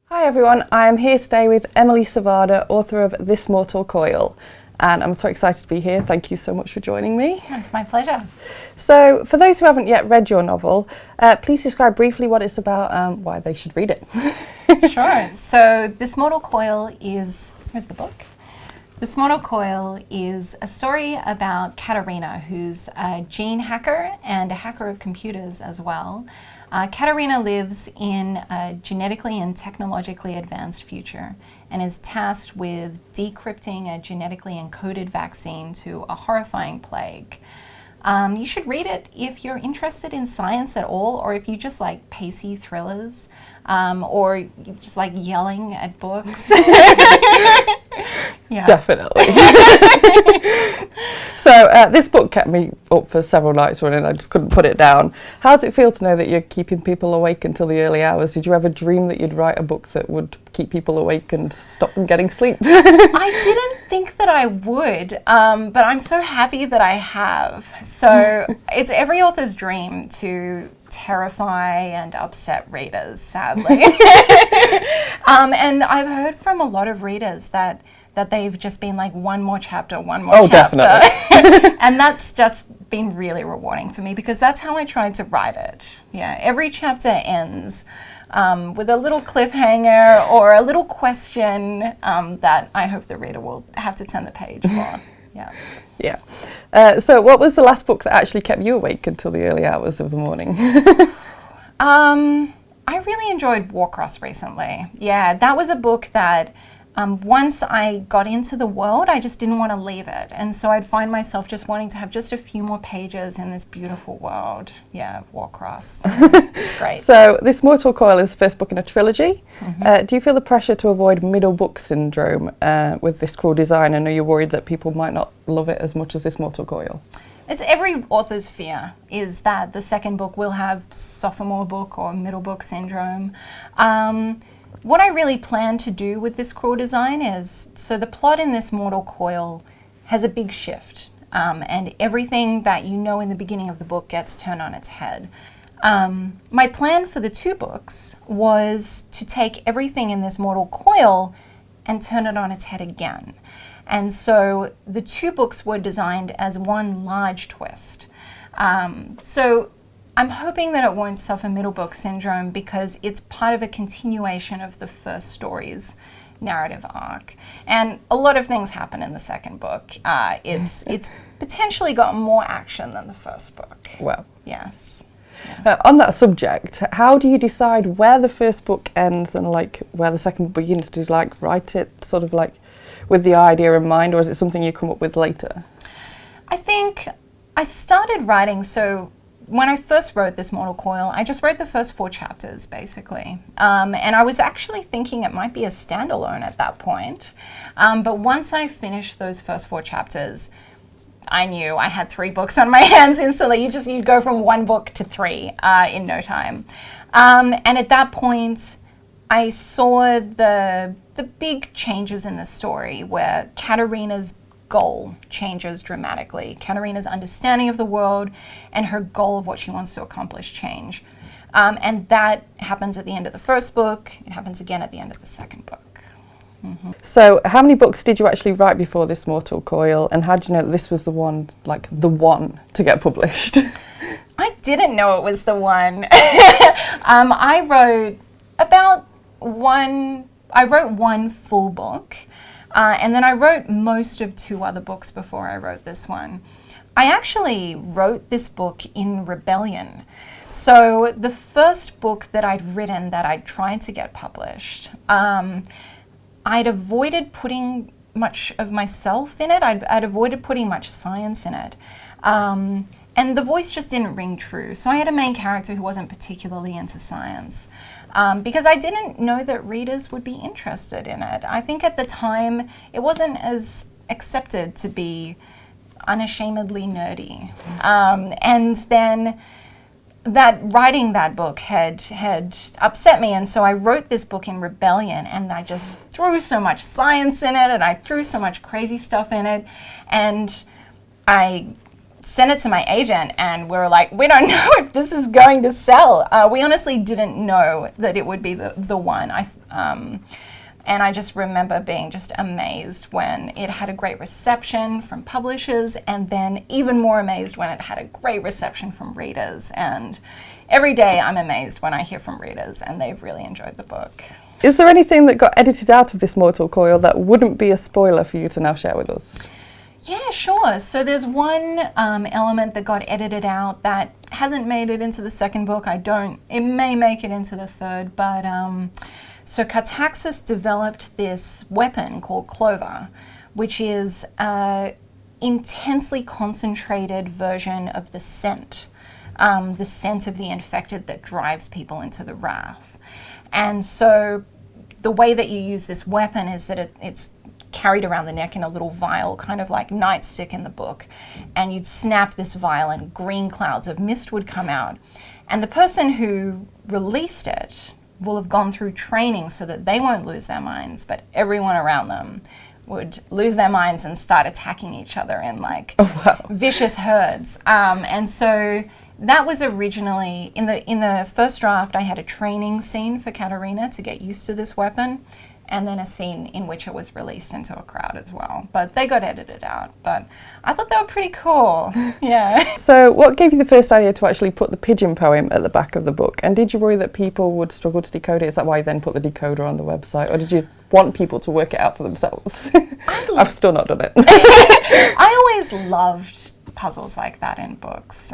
Hi everyone, I am here today with Emily Suvada, author of This Mortal Coil, and I'm so excited to be here. Thank you so much for joining me. It's my pleasure. So, for those who haven't yet read your novel, please describe briefly what it's about, why they should read it. Sure. So, This Mortal Coil is, here's the book. This Mortal Coil is a story about Katerina, who's a gene hacker and a hacker of computers as well. Katerina lives in a genetically and technologically advanced future and is tasked with decrypting a genetically encoded vaccine to a horrifying plague. You should read it if you're interested in science at all, or if you just like pacey thrillers, or you just like yelling at books. Yeah. Definitely. So this book kept me up for several nights running. I just couldn't put it down. How does it feel to know that you're keeping people awake until the early hours? Did you ever dream that you'd write a book that would keep people awake and stop them getting sleep? I didn't think that I would, but I'm so happy that I have. So it's every author's dream to terrify and upset readers, sadly. And I've heard from a lot of readers that they've just been like, one more chapter. Oh, definitely. And that's just been really rewarding for me, because that's how I tried to write it. Yeah, every chapter ends with a little cliffhanger or a little question that I hope the reader will have to turn the page for. Yeah. Yeah. So what was the last book that actually kept you awake until the early hours of the morning? I really enjoyed Warcross recently. Yeah, that was a book that once I got into the world, I just didn't want to leave it. And so I'd find myself just wanting to have just a few more pages in this beautiful world. Yeah, of Warcross. It's great. So This Mortal Coil is the first book in a trilogy. Mm-hmm. Do you feel the pressure to avoid middle book syndrome with this cruel design? And are you worried that people might not love it as much as This Mortal Coil? It's every author's fear, is that the second book will have sophomore book or middle book syndrome. What I really plan to do with this cruel design is, so the plot in This Mortal Coil has a big shift, and everything that you know in the beginning of the book gets turned on its head. My plan for the two books was to take everything in This Mortal Coil and turn it on its head again. And so the two books were designed as one large twist. So I'm hoping that it won't suffer middle book syndrome, because it's part of a continuation of the first story's narrative arc. And a lot of things happen in the second book. It's potentially got more action than the first book. Well. Yes. On that subject, how do you decide where the first book ends and like where the second book begins? Do you like write it sort of like with the idea in mind, or is it something you come up with later? I think I started writing, so when I first wrote This Mortal Coil, I just wrote the first 4 chapters, basically. And I was actually thinking it might be a standalone at that point. But once I finished those first 4 chapters, I knew I had 3 books on my hands instantly. You'd go from 1 book to 3 in no time. And at that point, I saw the big changes in the story, where Katerina's goal changes dramatically. Katerina's understanding of the world and her goal of what she wants to accomplish change. And that happens at the end of the first book. It happens again at the end of the second book. Mm-hmm. So how many books did you actually write before This Mortal Coil, and how did you know that this was the one to get published? I didn't know it was the one. I wrote one full book. And then I wrote most of 2 other books before I wrote this one. I actually wrote this book in rebellion. So the first book that I'd written that I tried to get published, I'd avoided putting much of myself in it. I'd avoided putting much science in it. And the voice just didn't ring true. So I had a main character who wasn't particularly into science. Because I didn't know that readers would be interested in it. I think at the time it wasn't as accepted to be unashamedly nerdy. And then writing that book had upset me, and so I wrote this book in rebellion, and I just threw so much science in it, and I threw so much crazy stuff in it, and I sent it to my agent, and we were like, we don't know if this is going to sell. We honestly didn't know that it would be the one. And I just remember being just amazed when it had a great reception from publishers, and then even more amazed when it had a great reception from readers. And every day I'm amazed when I hear from readers and they've really enjoyed the book. Is there anything that got edited out of This Mortal Coil that wouldn't be a spoiler for you to now share with us? Yeah, sure. So there's one element that got edited out that hasn't made it into the second book. It may make it into the third, but so Cartaxis developed this weapon called Clover, which is an intensely concentrated version of the scent of the infected that drives people into the wrath. And so the way that you use this weapon is that it's carried around the neck in a little vial, kind of like nightstick in the book, and you'd snap this vial and green clouds of mist would come out. And the person who released it will have gone through training so that they won't lose their minds, but everyone around them would lose their minds and start attacking each other in vicious herds. And so that was originally, in the first draft, I had a training scene for Katerina to get used to this weapon, and then a scene in which it was released into a crowd as well. But they got edited out. But I thought they were pretty cool. Yeah. So what gave you the first idea to actually put the pigeon poem at the back of the book? And did you worry that people would struggle to decode it? Is that why you then put the decoder on the website? Or did you want people to work it out for themselves? I've still not done it. I always loved puzzles like that in books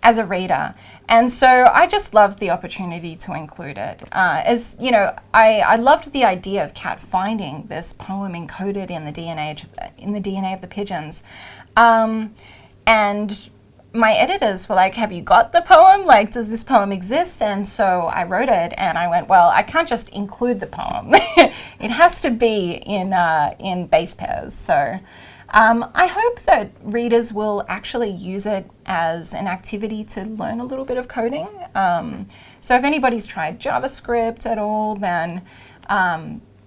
as a reader, and so I just loved the opportunity to include it. As you know, I loved the idea of Kat finding this poem encoded in the DNA of the pigeons, and my editors were like, "Have you got the poem? Like, does this poem exist?" And so I wrote it, and I went, "Well, I can't just include the poem; it has to be in base pairs." So. I hope that readers will actually use it as an activity to learn a little bit of coding. So if anybody's tried JavaScript at all, then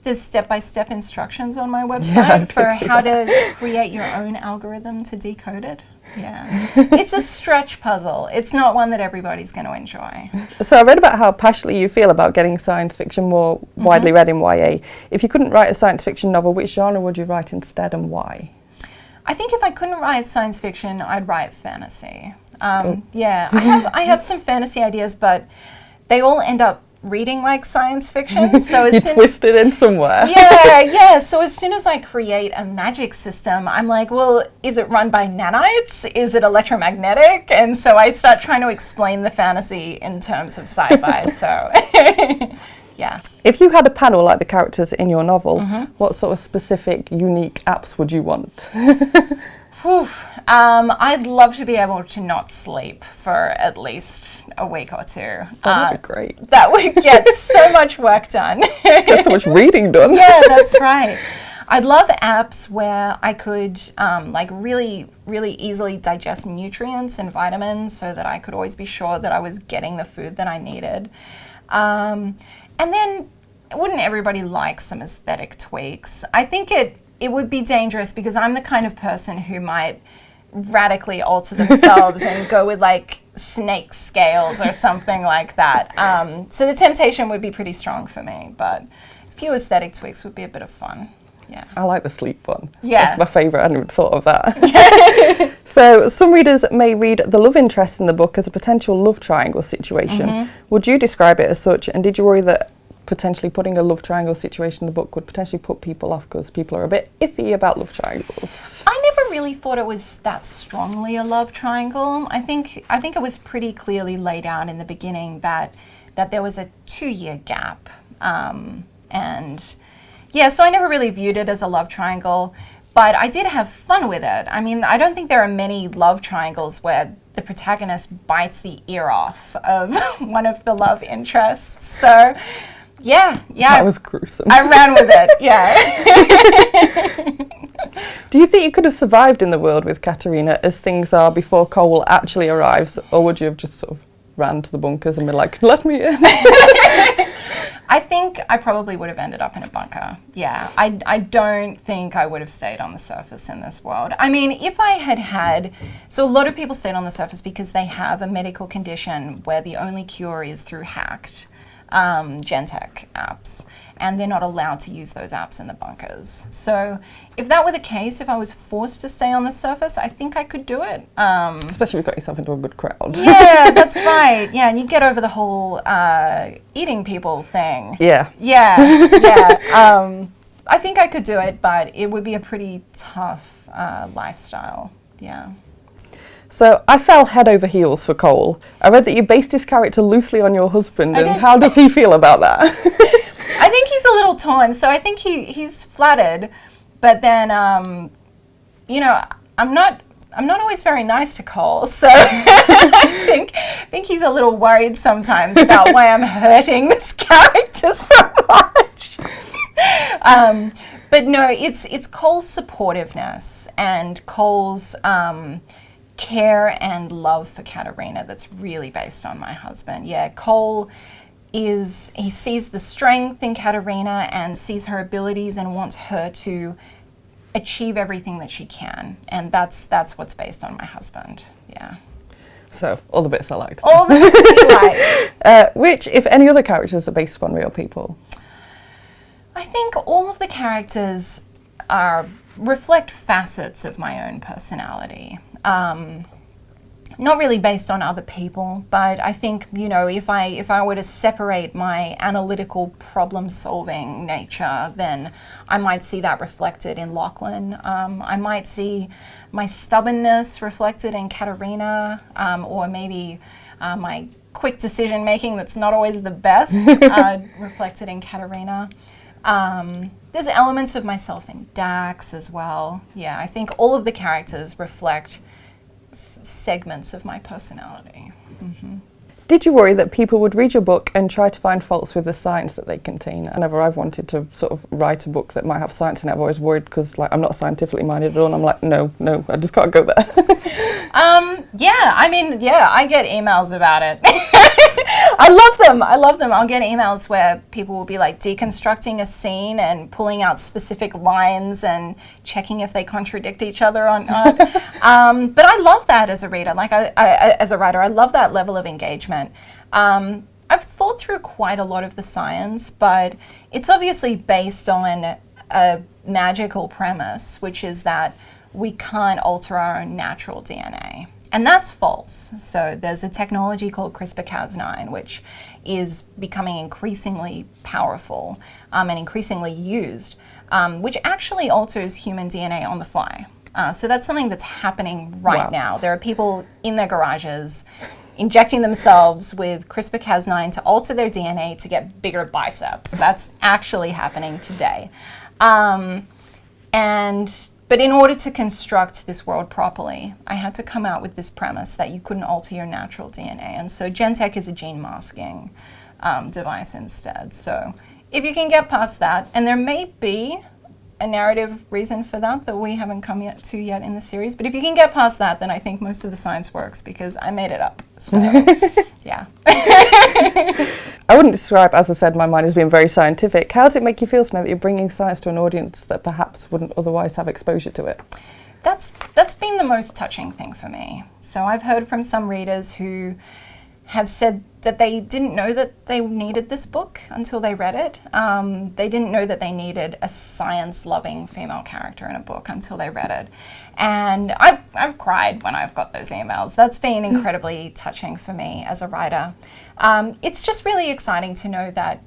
there's step-by-step instructions on my website for how to create your own algorithm to decode it. Yeah, it's a stretch puzzle. It's not one that everybody's going to enjoy. So I read about how passionately you feel about getting science fiction more widely read in YA. If you couldn't write a science fiction novel, which genre would you write instead and why? I think if I couldn't write science fiction, I'd write fantasy. Yeah, I have some fantasy ideas, but they all end up reading like science fiction. So you twist it in somewhere. Yeah. So as soon as I create a magic system, I'm like, well, is it run by nanites? Is it electromagnetic? And so I start trying to explain the fantasy in terms of sci-fi. So. Yeah. If you had a panel like the characters in your novel, what sort of specific, unique apps would you want? I'd love to be able to not sleep for at least a week or two. That would be great. That would get so much work done. Get so much reading done. Yeah, that's right. I'd love apps where I could really, really easily digest nutrients and vitamins so that I could always be sure that I was getting the food that I needed. And then, wouldn't everybody like some aesthetic tweaks? I think it would be dangerous because I'm the kind of person who might radically alter themselves and go with like snake scales or something like that. So the temptation would be pretty strong for me, but a few aesthetic tweaks would be a bit of fun. Yeah. I like the sleep one. Yeah. That's my favourite. I hadn't even thought of that. So some readers may read the love interest in the book as a potential love triangle situation. Would you describe it as such? And did you worry that potentially putting a love triangle situation in the book would potentially put people off because people are a bit iffy about love triangles? I never really thought it was that strongly a love triangle. I think it was pretty clearly laid out in the beginning that there was a 2-year gap. And yeah, so I never really viewed it as a love triangle, but I did have fun with it. I mean, I don't think there are many love triangles where the protagonist bites the ear off of one of the love interests. So, yeah. That was gruesome. I ran with it, yeah. Do you think you could have survived in the world with Katerina as things are before Cole actually arrives, or would you have just sort of ran to the bunkers and been like, let me in? I think I probably would have ended up in a bunker. Yeah, I don't think I would have stayed on the surface in this world. I mean, if I had, so a lot of people stayed on the surface because they have a medical condition where the only cure is through hacked Gentech apps, and they're not allowed to use those apps in the bunkers. So if that were the case, if I was forced to stay on the surface, I think I could do it. Especially if you got yourself into a good crowd. Yeah, that's right. Yeah, and you get over the whole eating people thing. Yeah. Yeah, yeah. I think I could do it, but it would be a pretty tough lifestyle. Yeah. So I fell head over heels for Cole. I read that you based his character loosely on your husband, and how does he feel about that? I think he's a little torn. So I think he's flattered, but then you know, I'm not always very nice to Cole, so I think he's a little worried sometimes about why I'm hurting this character so much. But no, it's Cole's supportiveness and Cole's care and love for Katerina that's really based on my husband. Yeah, Cole he sees the strength in Katerina and sees her abilities and wants her to achieve everything that she can, and that's what's based on my husband. Yeah. So all the bits I liked. All the bits I like. Which, if any other characters, are based upon real people? I think all of the characters reflect facets of my own personality. Not really based on other people, but I think, you know, if I were to separate my analytical problem-solving nature, then I might see that reflected in Lachlan. I might see my stubbornness reflected in Katerina, or maybe my quick decision-making that's not always the best reflected in Katerina. There's elements of myself in Dax as well. Yeah, I think all of the characters reflect segments of my personality. Mm-hmm. Did you worry that people would read your book and try to find faults with the science that they contain? Whenever I've wanted to sort of write a book that might have science in it, I've always worried because, like, I'm not scientifically minded at all, and I'm like, no, I just can't go there. Yeah, I mean, yeah, I get emails about it. I love them. I'll get emails where people will be like deconstructing a scene and pulling out specific lines and checking if they contradict each other or not. But I love that as a reader, like as a writer, I love that level of engagement. I've thought through quite a lot of the science, but it's obviously based on a magical premise, which is that we can't alter our own natural DNA. And that's false. So there's a technology called CRISPR-Cas9, which is becoming increasingly powerful and increasingly used, which actually alters human DNA on the fly. So that's something that's happening right now. There are people in their garages injecting themselves with CRISPR-Cas9 to alter their DNA to get bigger biceps. That's actually happening today. But in order to construct this world properly, I had to come out with this premise that you couldn't alter your natural DNA. And so Gentech is a gene masking device instead. So if you can get past that, and there may be a narrative reason for that we haven't come to yet in the series, but if you can get past that, then I think most of the science works because I made it up. So, yeah. I wouldn't describe, as I said, my mind as being very scientific. How does it make you feel to know that you're bringing science to an audience that perhaps wouldn't otherwise have exposure to it? That's been the most touching thing for me. So I've heard from some readers who have said that they didn't know that they needed this book until they read it. They didn't know that they needed a science-loving female character in a book until they read it. And I've cried when I've got those emails. That's been incredibly touching for me as a writer. It's just really exciting to know that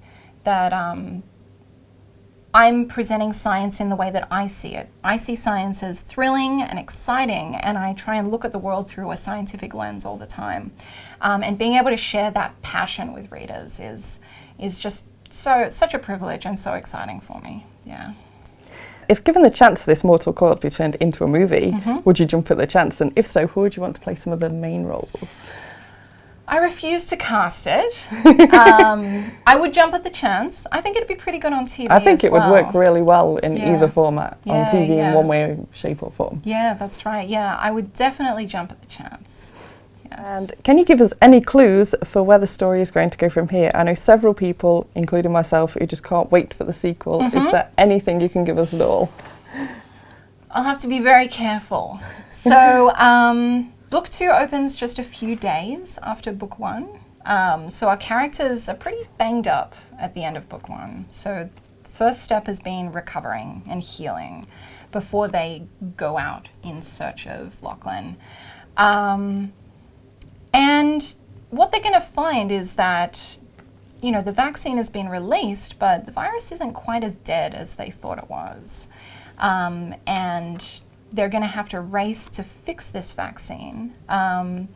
I'm presenting science in the way that I see it. I see science as thrilling and exciting, and I try and look at the world through a scientific lens all the time. And being able to share that passion with readers is just such a privilege and so exciting for me. Yeah. If given the chance for This Mortal Coil to be turned into a movie, would you jump at the chance? And if so, who would you want to play some of the main roles? I refuse to cast it. I would jump at the chance. I think it'd be pretty good on TV I think it well. would work really well in either format, on TV in one way, shape or form. Yeah, that's right. Yeah, I would definitely jump at the chance. Yes. And can you give us any clues for where the story is going to go from here? I know several people, including myself, who just can't wait for the sequel. Is there anything you can give us at all? I'll have to be very careful. So book 2 opens just a few days after book 1. So our characters are pretty banged up at the end of book 1. So first step has been recovering and healing before they go out in search of Lachlan. And what they're going to find is that, you know, the vaccine has been released, but the virus isn't quite as dead as they thought it was. And they're going to have to race to fix this vaccine. And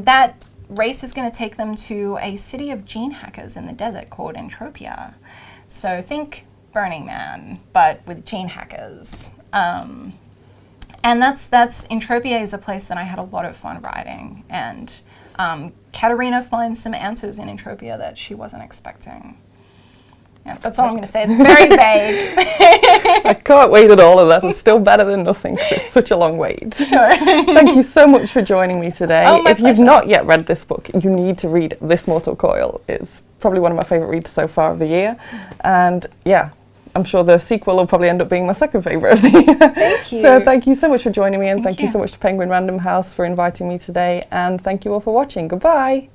that race is going to take them to a city of gene hackers in the desert called Entropia. So think Burning Man, but with gene hackers. And that's Entropia is a place that I had a lot of fun writing, and Katerina finds some answers in Entropia that she wasn't expecting. Yeah, that's all I'm going to say. It's very vague. I can't wait at all of that. It's still better than nothing because it's such a long wait. Sure. Thank you so much for joining me today. Oh, my if you've pleasure. not yet read this book, you need to read This Mortal Coil. It's probably one of my favourite reads so far of the year. And yeah, I'm sure the sequel will probably end up being my second favourite of the year. Thank you. So thank you so much for joining me, and Thank thank you you. so much to Penguin Random House for inviting me today, and thank you all for watching. Goodbye.